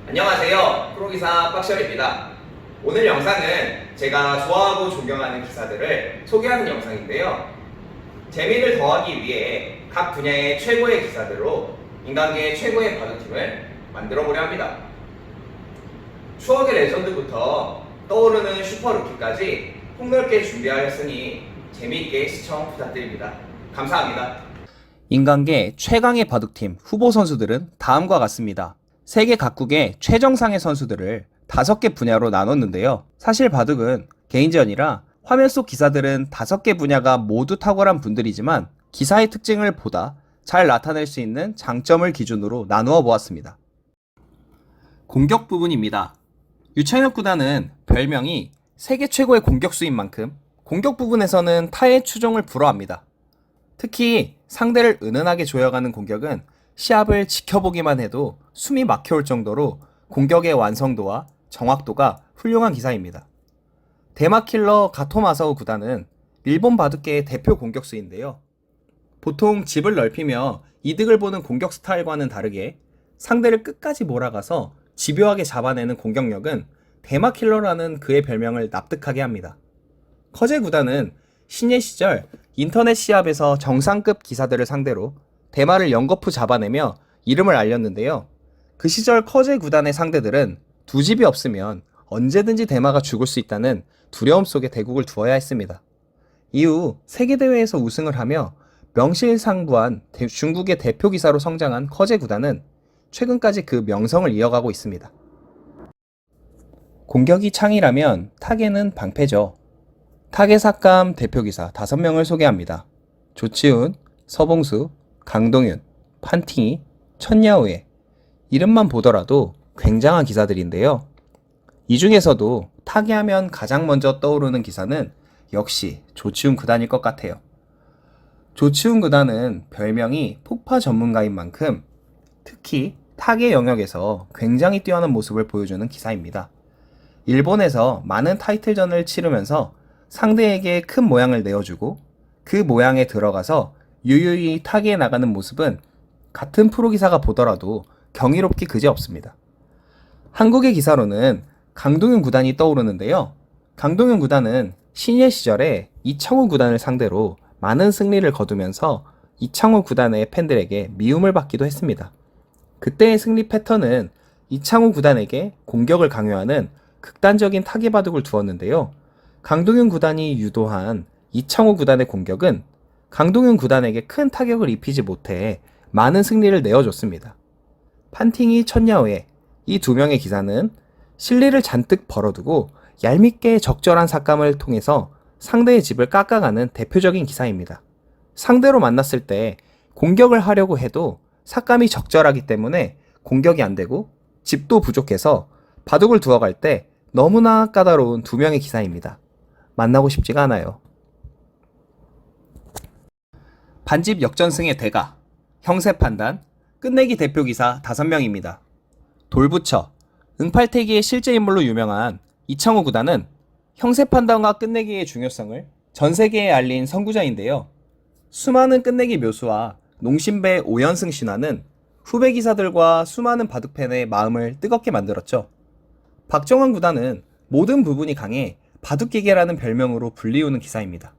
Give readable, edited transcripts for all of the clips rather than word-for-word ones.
안녕하세요. 프로기사 박시열입니다. 오늘 영상은 제가 좋아하고 존경하는 기사들을 소개하는 영상인데요. 재미를 더하기 위해 각 분야의 최고의 기사들로 인간계 최고의 바둑팀을 만들어보려 합니다. 추억의 레전드부터 떠오르는 슈퍼루키까지 폭넓게 준비하였으니 재미있게 시청 부탁드립니다. 감사합니다. 인간계 최강의 바둑팀 후보 선수들은 다음과 같습니다. 세계 각국의 최정상의 선수들을 5개 분야로 나눴는데요. 사실 바둑은 개인전이라 화면 속 기사들은 5개 분야가 모두 탁월한 분들이지만 기사의 특징을 보다 잘 나타낼 수 있는 장점을 기준으로 나누어 보았습니다. 공격 부분입니다. 유창혁 구단은 별명이 세계 최고의 공격수인 만큼 공격 부분에서는 타의 추종을 불허합니다. 특히 상대를 은은하게 조여가는 공격은 시합을 지켜보기만 해도 숨이 막혀올 정도로 공격의 완성도와 정확도가 훌륭한 기사입니다. 대마킬러 가토마사오 구단은 일본 바둑계의 대표 공격수인데요. 보통 집을 넓히며 이득을 보는 공격 스타일과는 다르게 상대를 끝까지 몰아가서 집요하게 잡아내는 공격력은 대마킬러라는 그의 별명을 납득하게 합니다. 커제 구단은 신예 시절 인터넷 시합에서 정상급 기사들을 상대로 대마를 연거푸 잡아내며 이름을 알렸는데요. 그 시절 커제 구단의 상대들은 두 집이 없으면 언제든지 대마가 죽을 수 있다는 두려움 속에 대국을 두어야 했습니다. 이후 세계대회에서 우승을 하며 명실상부한 중국의 대표 기사로 성장한 커제 구단은 최근까지 그 명성을 이어가고 있습니다. 공격이 창이라면 타계는 방패죠. 타계 삭감 대표기사 5명을 소개합니다. 조치훈, 서봉수, 강동윤, 판팅이, 천야오에 이름만 보더라도 굉장한 기사들인데요. 이 중에서도 타계하면 가장 먼저 떠오르는 기사는 역시 조치훈 구단일 것 같아요. 조치훈 구단은 별명이 폭파 전문가인 만큼 특히 타계 영역에서 굉장히 뛰어난 모습을 보여주는 기사입니다. 일본에서 많은 타이틀전을 치르면서 상대에게 큰 모양을 내어주고 그 모양에 들어가서 유유히 타계에 나가는 모습은 같은 프로기사가 보더라도 경이롭기 그지없습니다. 한국의 기사로는 강동윤 구단이 떠오르는데요. 강동윤 구단은 신예 시절에 이창호 구단을 상대로 많은 승리를 거두면서 이창호 구단의 팬들에게 미움을 받기도 했습니다. 그때의 승리 패턴은 이창호 구단에게 공격을 강요하는 극단적인 타계 바둑을 두었는데요. 강동윤 구단이 유도한 이창호 구단의 공격은 강동윤 구단에게 큰 타격을 입히지 못해 많은 승리를 내어줬습니다. 판팅이 천야오에 이 두 명의 기사는 실리를 잔뜩 벌어두고 얄밉게 적절한 삭감을 통해서 상대의 집을 깎아가는 대표적인 기사입니다. 상대로 만났을 때 공격을 하려고 해도 삭감이 적절하기 때문에 공격이 안 되고 집도 부족해서 바둑을 두어갈 때 너무나 까다로운 두 명의 기사입니다. 만나고 싶지가 않아요. 반집 역전승의 대가, 형세 판단, 끝내기 대표기사 5명입니다. 돌부처, 응팔태기의 실제 인물로 유명한 이창호 구단은 형세 판단과 끝내기의 중요성을 전 세계에 알린 선구자인데요. 수많은 끝내기 묘수와 농심배 5연승 신화는 후배 기사들과 수많은 바둑팬의 마음을 뜨겁게 만들었죠. 박정환 구단은 모든 부분이 강해 바둑기계라는 별명으로 불리우는 기사입니다.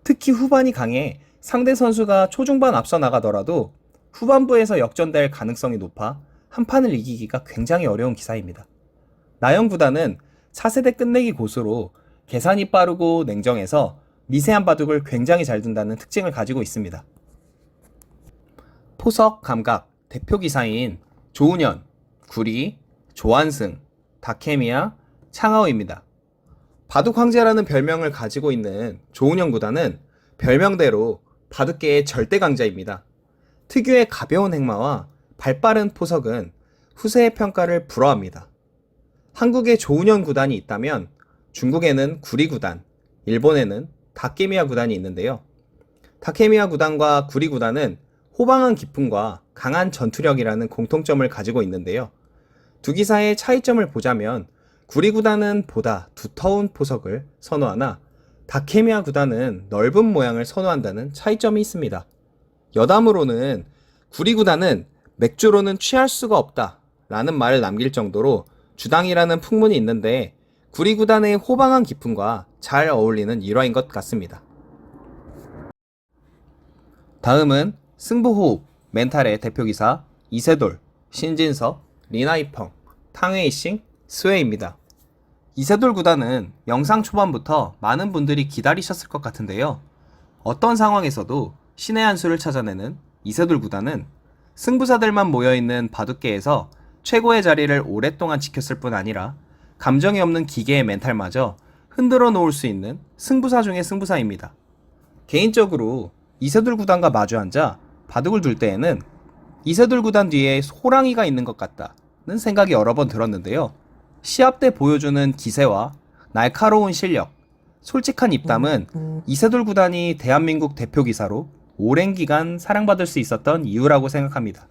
특히 후반이 강해 상대 선수가 초중반 앞서 나가더라도 후반부에서 역전될 가능성이 높아 한 판을 이기기가 굉장히 어려운 기사입니다. 나영 구단은 4세대 끝내기 고수로 계산이 빠르고 냉정해서 미세한 바둑을 굉장히 잘 둔다는 특징을 가지고 있습니다. 포석 감각 대표 기사인 조은현, 구리, 조한승, 다케미야, 창하오입니다. 바둑 황제라는 별명을 가지고 있는 조은현 구단은 별명대로 바둑계의 절대 강자입니다. 특유의 가벼운 행마와 발빠른 포석은 후세의 평가를 불허합니다. 한국에 조은현 구단이 있다면 중국에는 구리 구단, 일본에는 다케미야 구단이 있는데요. 다케미야 구단과 구리 구단은 호방한 기풍과 강한 전투력이라는 공통점을 가지고 있는데요. 두 기사의 차이점을 보자면 구리 구단은 보다 두터운 포석을 선호하나 다케미야 구단은 넓은 모양을 선호한다는 차이점이 있습니다. 여담으로는 구리 구단은 맥주로는 취할 수가 없다 라는 말을 남길 정도로 주당이라는 풍문이 있는데 구리 구단의 호방한 기품과 잘 어울리는 일화인 것 같습니다. 다음은 승부호흡, 멘탈의 대표기사 이세돌, 신진서, 리나이펑, 탕웨이싱, 스웨이입니다. 이세돌 구단은 영상 초반부터 많은 분들이 기다리셨을 것 같은데요. 어떤 상황에서도 신의 한 수를 찾아내는 이세돌 구단은 승부사들만 모여있는 바둑계에서 최고의 자리를 오랫동안 지켰을 뿐 아니라 감정이 없는 기계의 멘탈마저 흔들어 놓을 수 있는 승부사 중의 승부사입니다. 개인적으로 이세돌 구단과 마주 앉아 바둑을 둘 때에는 이세돌 구단 뒤에 호랑이가 있는 것 같다는 생각이 여러 번 들었는데요. 시합 때 보여주는 기세와 날카로운 실력, 솔직한 입담은 이세돌 구단이 대한민국 대표기사로 오랜 기간 사랑받을 수 있었던 이유라고 생각합니다.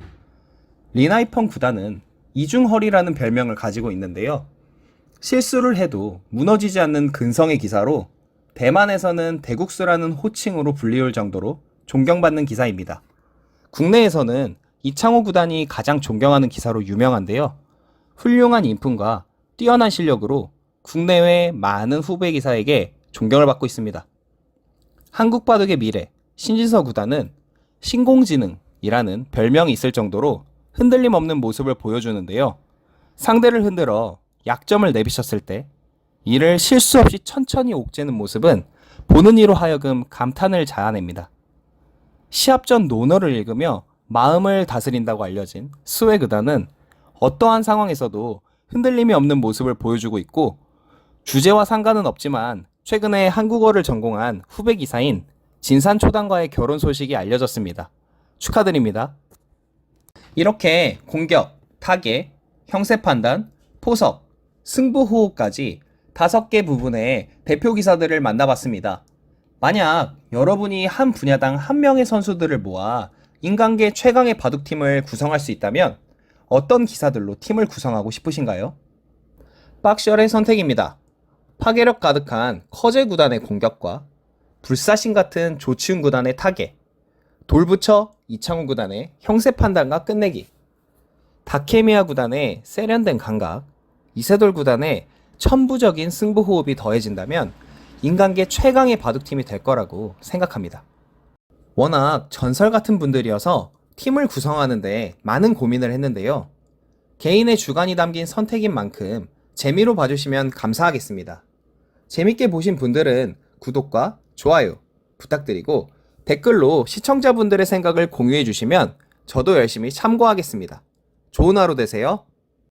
리나이펑 구단은 이중허리라는 별명을 가지고 있는데요. 실수를 해도 무너지지 않는 근성의 기사로 대만에서는 대국수라는 호칭으로 불리울 정도로 존경받는 기사입니다. 국내에서는 이창호 구단이 가장 존경하는 기사로 유명한데요. 훌륭한 인품과 뛰어난 실력으로 국내외 많은 후배 기사에게 존경을 받고 있습니다. 한국 바둑의 미래, 신진서 구단은 신공지능이라는 별명이 있을 정도로 흔들림 없는 모습을 보여주는데요. 상대를 흔들어 약점을 내비쳤을 때 이를 실수 없이 천천히 옥죄는 모습은 보는 이로 하여금 감탄을 자아냅니다. 시합 전 논어를 읽으며 마음을 다스린다고 알려진 스웨 구단은 어떠한 상황에서도 흔들림이 없는 모습을 보여주고 있고 주제와 상관은 없지만 최근에 한국어를 전공한 후배 기사인 진산 초단과의 결혼 소식이 알려졌습니다. 축하드립니다. 이렇게 공격, 타겟, 형세 판단, 포석, 승부 호흡까지 5개 부분의 대표 기사들을 만나봤습니다. 만약 여러분이 한 분야당 한 명의 선수들을 모아 인간계 최강의 바둑팀을 구성할 수 있다면 어떤 기사들로 팀을 구성하고 싶으신가요? 박셜의 선택입니다. 파괴력 가득한 커제 구단의 공격과 불사신 같은 조치훈 구단의 타겟, 돌부처 이창호 구단의 형세 판단과 끝내기, 다케미아 구단의 세련된 감각, 이세돌 구단의 천부적인 승부 호흡이 더해진다면 인간계 최강의 바둑팀이 될 거라고 생각합니다. 워낙 전설 같은 분들이어서 팀을 구성하는데 많은 고민을 했는데요. 개인의 주관이 담긴 선택인 만큼 재미로 봐주시면 감사하겠습니다. 재밌게 보신 분들은 구독과 좋아요 부탁드리고 댓글로 시청자분들의 생각을 공유해 주시면 저도 열심히 참고하겠습니다. 좋은 하루 되세요.